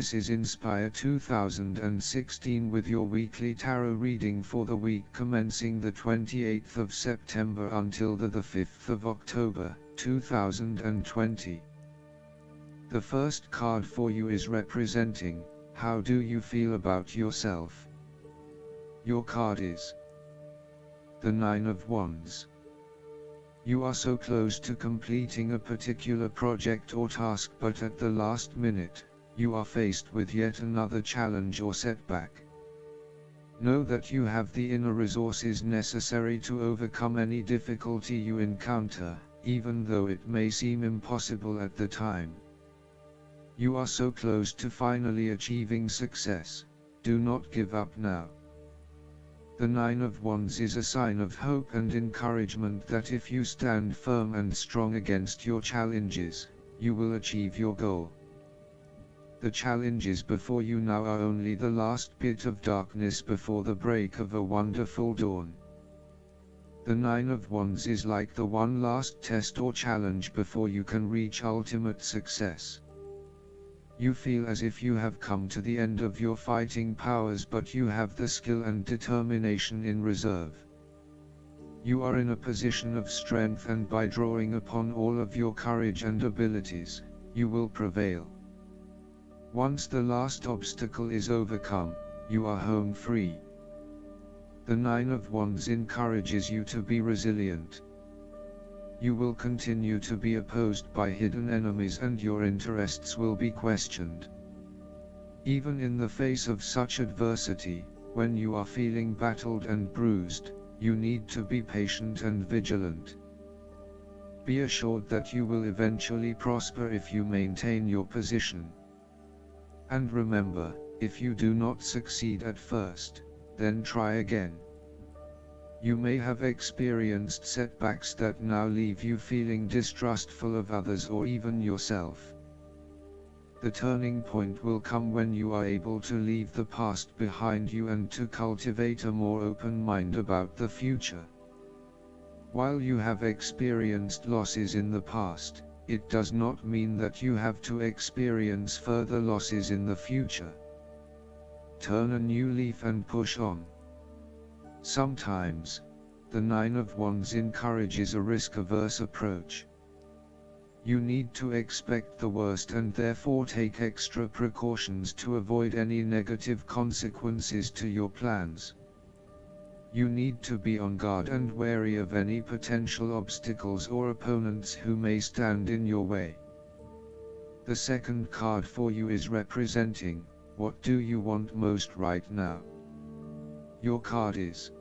This is Inspire 2016 with your weekly tarot reading for the week commencing the 28th of September until the 5th of October, 2020. The first card for you is representing, how do you feel about yourself? Your card is the Nine of Wands. You are so close to completing a particular project or task, but at the last minute, you are faced with yet another challenge or setback. Know that you have the inner resources necessary to overcome any difficulty you encounter, even though it may seem impossible at the time. You are so close to finally achieving success. Do not give up now. The Nine of Wands is a sign of hope and encouragement that if you stand firm and strong against your challenges, you will achieve your goal. The challenges before you now are only the last bit of darkness before the break of a wonderful dawn. The Nine of Wands is like the one last test or challenge before you can reach ultimate success. You feel as if you have come to the end of your fighting powers, but you have the skill and determination in reserve. You are in a position of strength, and by drawing upon all of your courage and abilities, you will prevail. Once the last obstacle is overcome, you are home free. The Nine of Wands encourages you to be resilient. You will continue to be opposed by hidden enemies, and your interests will be questioned. Even in the face of such adversity, when you are feeling battered and bruised, you need to be patient and vigilant. Be assured that you will eventually prosper if you maintain your position. And remember, if you do not succeed at first, then try again. You may have experienced setbacks that now leave you feeling distrustful of others or even yourself. The turning point will come when you are able to leave the past behind you and to cultivate a more open mind about the future. While you have experienced losses in the past, it does not mean that you have to experience further losses in the future. Turn a new leaf and push on. Sometimes, the Nine of Wands encourages a risk-averse approach. You need to expect the worst and therefore take extra precautions to avoid any negative consequences to your plans. You need to be on guard and wary of any potential obstacles or opponents who may stand in your way. The second card for you is representing, what do you want most right now? Your card is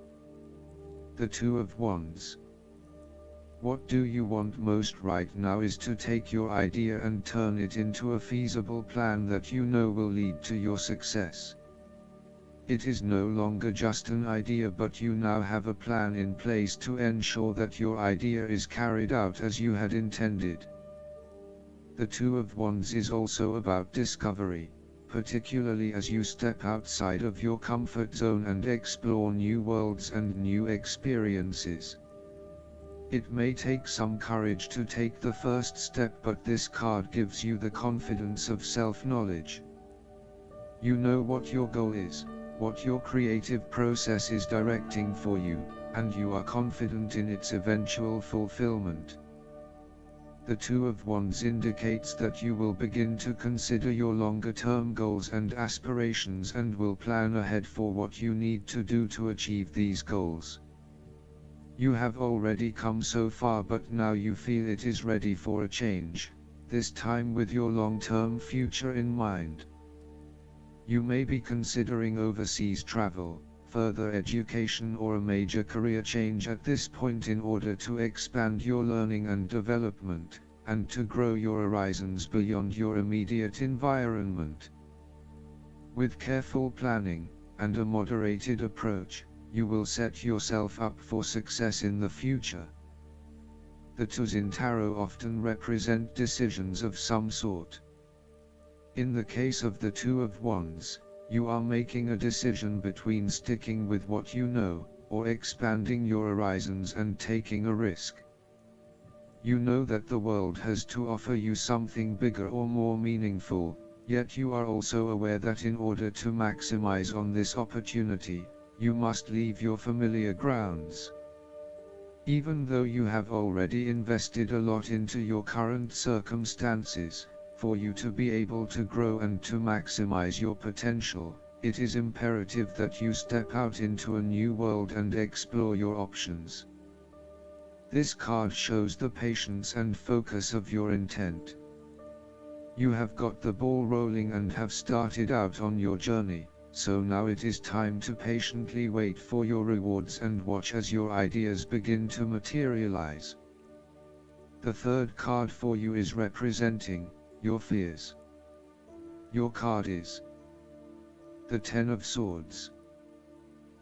the Two of Wands. What do you want most right now is to take your idea and turn it into a feasible plan that you know will lead to your success. It is no longer just an idea, but you now have a plan in place to ensure that your idea is carried out as you had intended. The Two of Wands is also about discovery, particularly as you step outside of your comfort zone and explore new worlds and new experiences. It may take some courage to take the first step, but this card gives you the confidence of self-knowledge. You know what your goal is, what your creative process is directing for you, and you are confident in its eventual fulfillment. The Two of Wands indicates that you will begin to consider your longer-term goals and aspirations and will plan ahead for what you need to do to achieve these goals. You have already come so far, but now you feel it is ready for a change, this time with your long-term future in mind. You may be considering overseas travel, further education or a major career change at this point in order to expand your learning and development, and to grow your horizons beyond your immediate environment. With careful planning, and a moderated approach, you will set yourself up for success in the future. The twos in tarot often represent decisions of some sort. In the case of the Two of Wands, you are making a decision between sticking with what you know, or expanding your horizons and taking a risk. You know that the world has to offer you something bigger or more meaningful, Yet you are also aware that in order to maximize on this opportunity, you must leave your familiar grounds. Even though you have already invested a lot into your current circumstances, for you to be able to grow and to maximize your potential, it is imperative that you step out into a new world and explore your options. This card shows the patience and focus of your intent. You have got the ball rolling and have started out on your journey, so now it is time to patiently wait for your rewards and watch as your ideas begin to materialize. The third card for you is representing your fears. Your card is the Ten of Swords.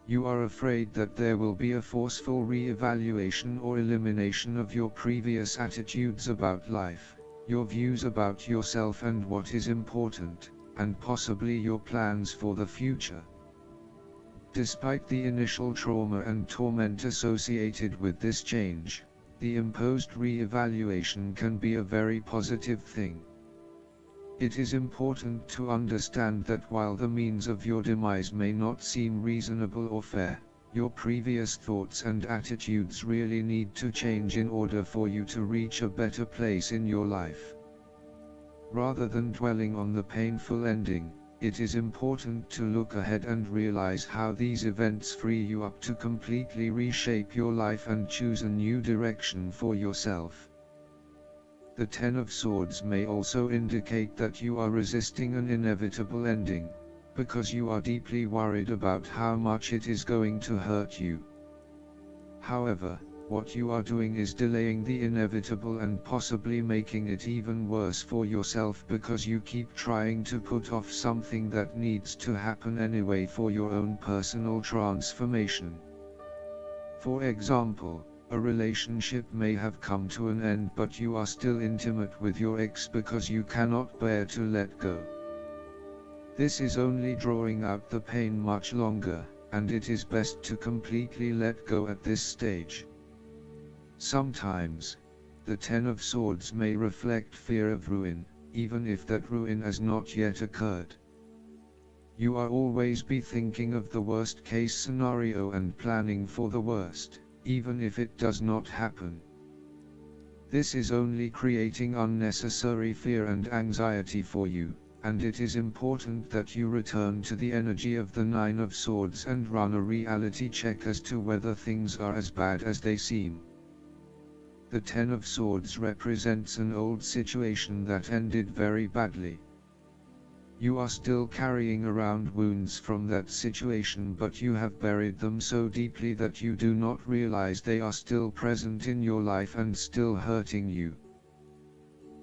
You are afraid that there will be a forceful re-evaluation or elimination of your previous attitudes about life, your views about yourself and what is important, and possibly your plans for the future. Despite the initial trauma and torment associated with this change, the imposed re-evaluation can be a very positive thing. It is important to understand that while the means of your demise may not seem reasonable or fair, your previous thoughts and attitudes really need to change in order for you to reach a better place in your life. Rather than dwelling on the painful ending, it is important to look ahead and realize how these events free you up to completely reshape your life and choose a new direction for yourself. The Ten of Swords may also indicate that you are resisting an inevitable ending, because you are deeply worried about how much it is going to hurt you. However, what you are doing is delaying the inevitable and possibly making it even worse for yourself because you keep trying to put off something that needs to happen anyway for your own personal transformation. For example, a relationship may have come to an end but you are still intimate with your ex because you cannot bear to let go. This is only drawing out the pain much longer, and it is best to completely let go at this stage. Sometimes, the Ten of Swords may reflect fear of ruin, even if that ruin has not yet occurred. You are always be thinking of the worst case scenario and planning for the worst, even if it does not happen. This is only creating unnecessary fear and anxiety for you, and it is important that you return to the energy of the Nine of Swords and run a reality check as to whether things are as bad as they seem. The Ten of Swords represents an old situation that ended very badly. You are still carrying around wounds from that situation, but you have buried them so deeply that you do not realize they are still present in your life and still hurting you.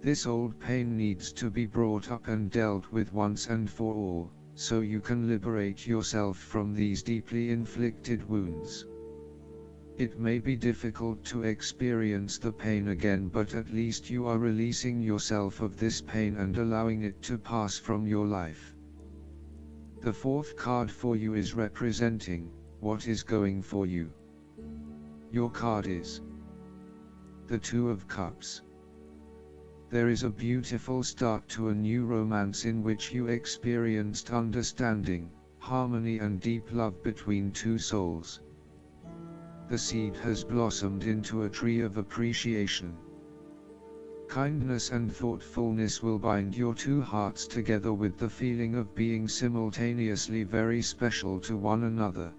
This old pain needs to be brought up and dealt with once and for all, so you can liberate yourself from these deeply inflicted wounds. It may be difficult to experience the pain again, but at least you are releasing yourself of this pain and allowing it to pass from your life. The fourth card for you is representing what is going for you. Your card is the Two of Cups. There is a beautiful start to a new romance in which you experienced understanding, harmony and deep love between two souls. The seed has blossomed into a tree of appreciation. Kindness and thoughtfulness will bind your two hearts together with the feeling of being simultaneously very special to one another.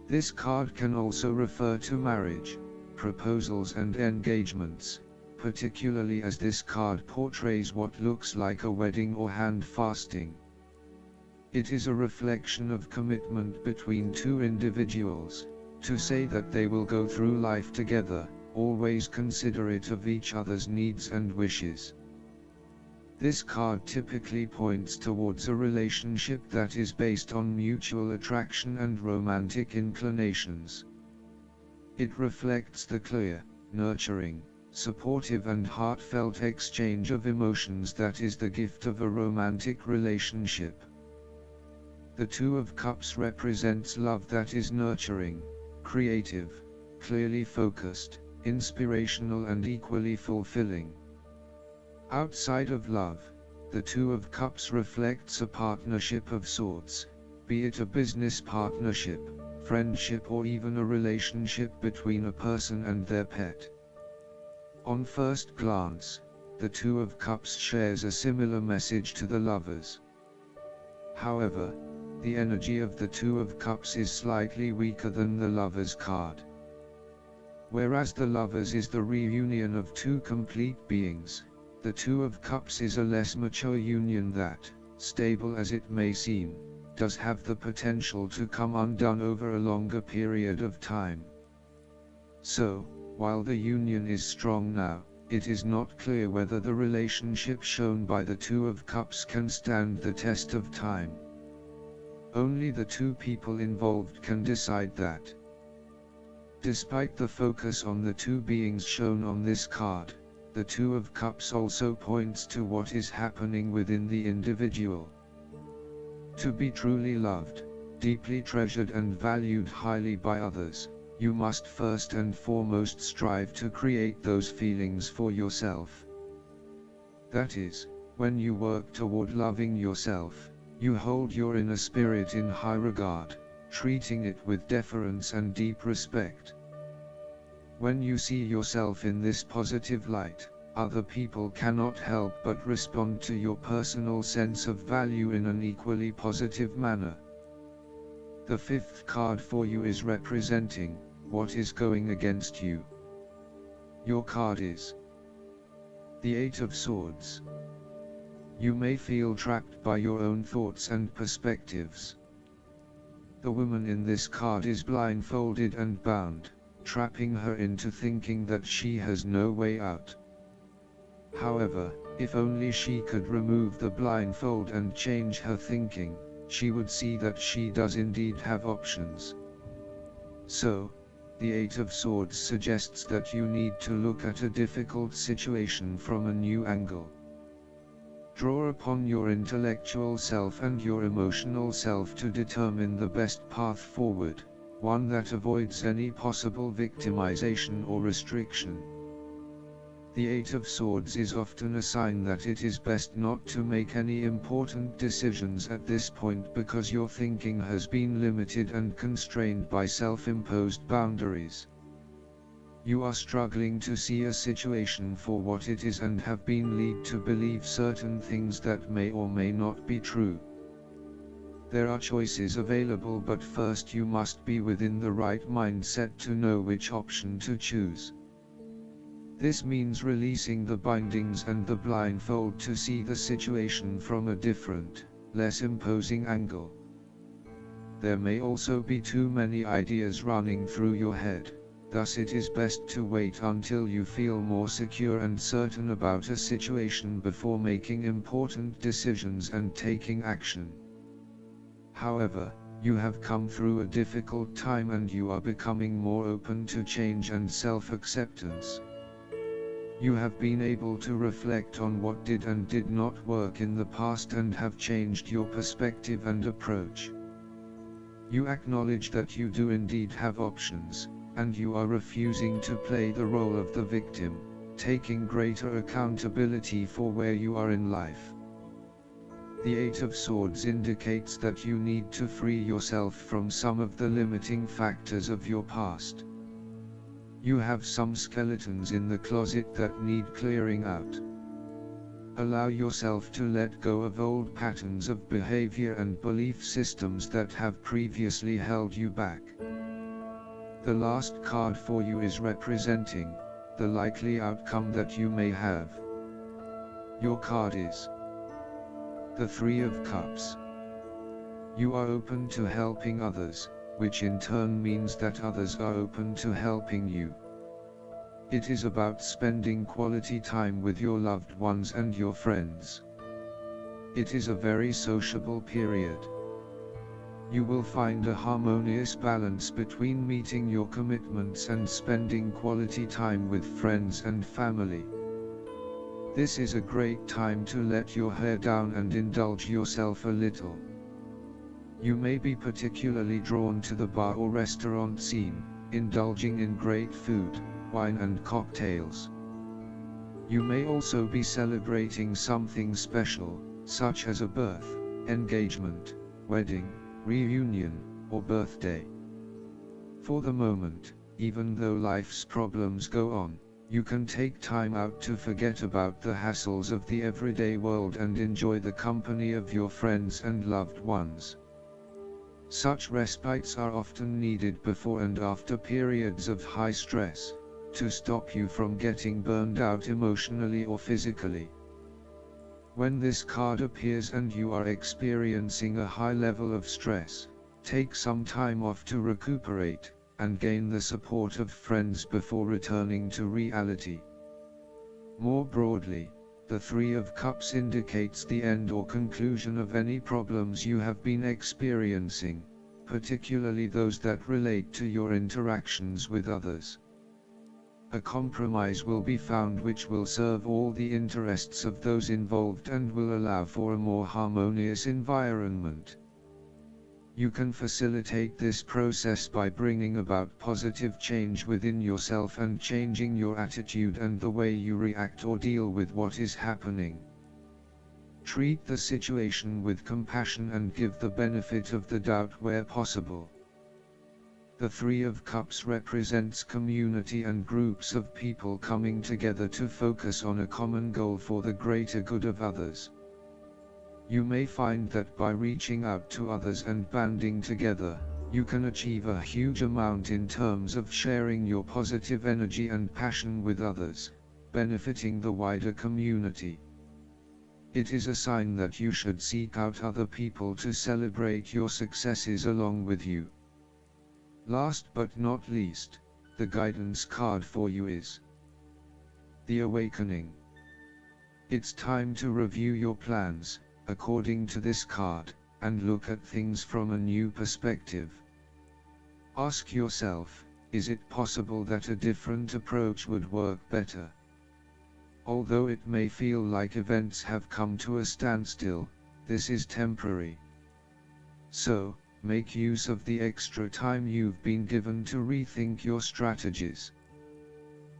This card can also refer to marriage, proposals and engagements, particularly as this card portrays what looks like a wedding or hand fasting. It is a reflection of commitment between two individuals, to say that they will go through life together, always considerate of each other's needs and wishes. This card typically points towards a relationship that is based on mutual attraction and romantic inclinations. It reflects the clear, nurturing, supportive and heartfelt exchange of emotions that is the gift of a romantic relationship. The Two of Cups represents love that is nurturing, creative, clearly focused, inspirational and equally fulfilling. Outside of love, The Two of Cups reflects a partnership of sorts, be it a business partnership, friendship or even a relationship between a person and their pet. On first glance, the Two of Cups shares a similar message to the Lovers. However, the energy of the Two of Cups is slightly weaker than the Lovers card. Whereas the Lovers is the reunion of two complete beings, the Two of Cups is a less mature union that, stable as it may seem, does have the potential to come undone over a longer period of time. So, while the union is strong now, it is not clear whether the relationship shown by the Two of Cups can stand the test of time. Only the two people involved can decide that. Despite the focus on the two beings shown on this card, the Two of Cups also points to what is happening within the individual. To be truly loved, deeply treasured and valued highly by others, you must first and foremost strive to create those feelings for yourself. That is, when you work toward loving yourself, you hold your inner spirit in high regard, treating it with deference and deep respect. When you see yourself in this positive light, other people cannot help but respond to your personal sense of value in an equally positive manner. The fifth card for you is representing what is going against you. Your card is the Eight of Swords. You may feel trapped by your own thoughts and perspectives. The woman in this card is blindfolded and bound, trapping her into thinking that she has no way out. However, if only she could remove the blindfold and change her thinking, she would see that she does indeed have options. So, the Eight of Swords suggests that you need to look at a difficult situation from a new angle. Draw upon your intellectual self and your emotional self to determine the best path forward, one that avoids any possible victimization or restriction. The Eight of Swords is often a sign that it is best not to make any important decisions at this point because your thinking has been limited and constrained by self-imposed boundaries. You are struggling to see a situation for what it is and have been led to believe certain things that may or may not be true. There are choices available, but first you must be within the right mindset to know which option to choose. This means releasing the bindings and the blindfold to see the situation from a different, less imposing angle. There may also be too many ideas running through your head, thus it is best to wait until you feel more secure and certain about a situation before making important decisions and taking action. However, you have come through a difficult time and you are becoming more open to change and self-acceptance. You have been able to reflect on what did and did not work in the past and have changed your perspective and approach. You acknowledge that you do indeed have options, and you are refusing to play the role of the victim, taking greater accountability for where you are in life. The Eight of Swords indicates that you need to free yourself from some of the limiting factors of your past. You have some skeletons in the closet that need clearing out. Allow yourself to let go of old patterns of behavior and belief systems that have previously held you back. The last card for you is representing the likely outcome that you may have. Your card is the Three of Cups. You are open to helping others, which in turn means that others are open to helping you. It is about spending quality time with your loved ones and your friends. It is a very sociable period. You will find a harmonious balance between meeting your commitments and spending quality time with friends and family. This is a great time to let your hair down and indulge yourself a little. You may be particularly drawn to the bar or restaurant scene, indulging in great food, wine and cocktails. You may also be celebrating something special, such as a birth, engagement, wedding, reunion, or birthday. For the moment, even though life's problems go on, you can take time out to forget about the hassles of the everyday world and enjoy the company of your friends and loved ones. Such respites are often needed before and after periods of high stress, to stop you from getting burned out emotionally or physically. When this card appears and you are experiencing a high level of stress, take some time off to recuperate, and gain the support of friends before returning to reality. More broadly, the Three of Cups indicates the end or conclusion of any problems you have been experiencing, particularly those that relate to your interactions with others. A compromise will be found which will serve all the interests of those involved and will allow for a more harmonious environment. You can facilitate this process by bringing about positive change within yourself and changing your attitude and the way you react or deal with what is happening. Treat the situation with compassion and give the benefit of the doubt where possible. The Three of Cups represents community and groups of people coming together to focus on a common goal for the greater good of others. You may find that by reaching out to others and banding together, you can achieve a huge amount in terms of sharing your positive energy and passion with others, benefiting the wider community. It is a sign that you should seek out other people to celebrate your successes along with you. Last but not least, the guidance card for you is the Awakening. It's time to review your plans, according to this card, and look at things from a new perspective. Ask yourself, is it possible that a different approach would work better? Although it may feel like events have come to a standstill, this is temporary. So, make use of the extra time you've been given to rethink your strategies.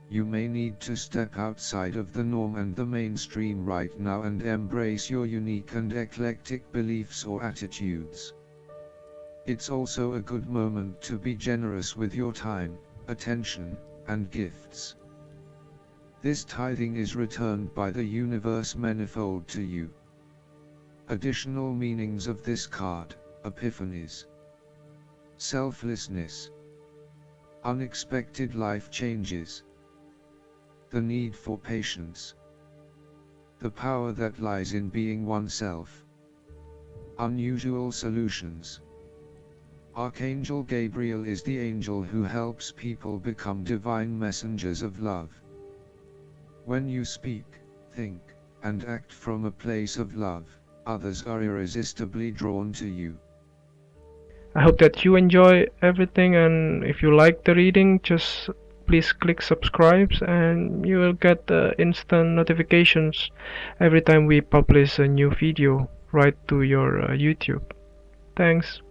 You may need to step outside of the norm and the mainstream right now and embrace your unique and eclectic beliefs or attitudes. It's also a good moment to be generous with your time, attention, and gifts. This tithing is returned by the universe manifold to you. Additional meanings of this card: epiphanies, selflessness, unexpected life changes, the need for patience, the power that lies in being oneself, unusual solutions. Archangel Gabriel is the angel who helps people become divine messengers of love. When you speak, think, and act from a place of love, others are irresistibly drawn to you. I hope that you enjoy everything, and if you like the reading, just please click subscribe and you will get the instant notifications every time we publish a new video right to your YouTube. Thanks.